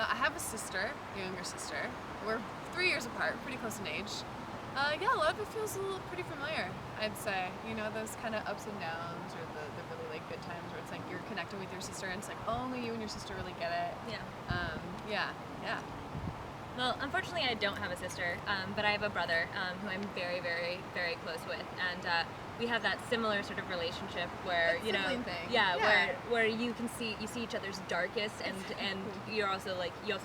I have a sister, a younger sister. We're 3 years apart, pretty close in age. Yeah, a lot of it feels pretty familiar, I'd say. You know, those kind of ups and downs, or the really like good times where it's like you're connected with your sister and it's like only you and your sister really get it. Yeah. Yeah. Well, unfortunately, I don't have a sister, but I have a brother who I'm very, very, very close with, and we have that similar sort of relationship where Sibling thing. where you see each other's darkest, and you also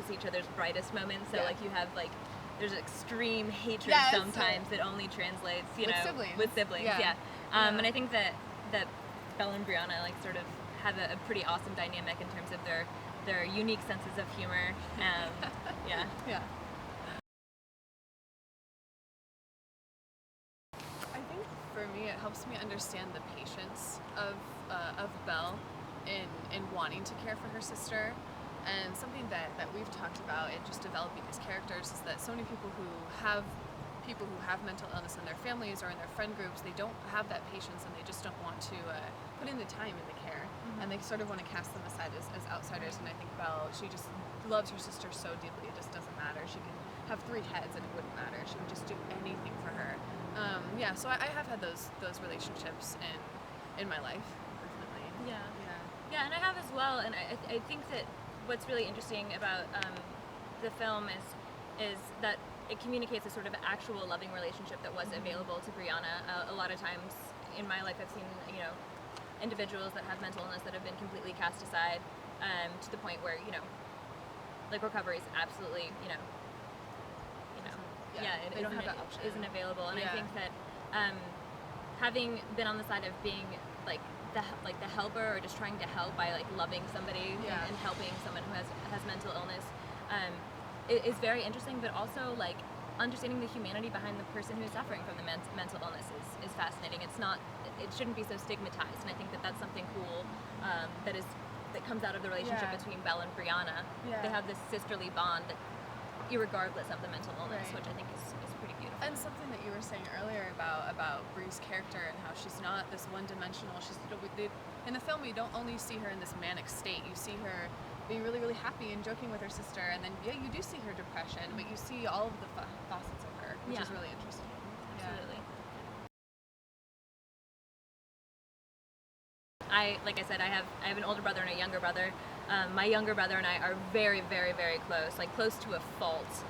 see each other's brightest moments. So like you have like there's extreme hatred sometimes that only translates with siblings. Yeah. And I think that Belle and Brianna like sort of have a pretty awesome dynamic in terms of their unique senses of humor. Yeah. I think for me, it helps me understand the patience of Belle in wanting to care for her sister. And something that we've talked about in just developing these characters is that so many people who have mental illness in their families or in their friend groups, they don't have that patience, and they just don't want to put in the time in the care, and they sort of want to cast them aside as outsiders. And I think Belle, she just loves her sister so deeply, it just doesn't matter. She can have 3 heads and it wouldn't matter. She would just do anything for her. So I have had those relationships in my life, definitely. Yeah, and I have as well. And I think that what's really interesting about the film is that it communicates a sort of actual loving relationship that was available to Brianna. A lot of times in my life, I've seen individuals that have mental illness that have been completely cast aside, to the point where like recovery is absolutely they don't have that option. Isn't available. And I think that having been on the side of being like the helper, or just trying to help by like loving somebody and helping someone who has mental illness, is very interesting. But also like understanding the humanity behind the person who's suffering from the mental illness is fascinating. It shouldn't be so stigmatized, and I think that that's something cool that comes out of the relationship between Belle and Brianna. They have this sisterly bond that, irregardless of the mental illness, which I think is pretty beautiful. And something that you were saying earlier about Brie's character and how she's not this one-dimensional. In the film, you don't only see her in this manic state. You see her being really, really happy and joking with her sister, and then you do see her depression, but you see all of the facets of her, which is really interesting. Absolutely. Like I said, I have an older brother and a younger brother. My younger brother and I are very, very, very close, like close to a fault.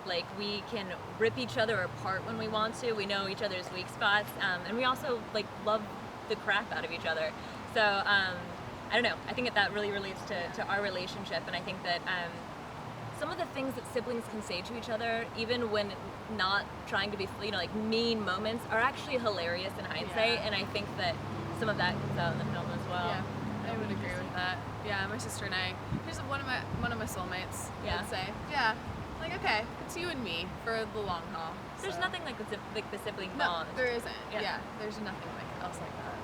Like we can rip each other apart when we want to. We know each other's weak spots, and we also like love the crap out of each other. So I don't know. I think that really relates to our relationship, and I think that some of the things that siblings can say to each other, even when not trying to be like mean moments, are actually hilarious in hindsight. And I think that some of that comes out in the film as well. Yeah, I would agree with that. Yeah, my sister and I, she's one of my soulmates, I'd say. Yeah, like okay, it's you and me for the long haul. There's nothing like the sibling No, bond. there isn't. Yeah, there's nothing else like that.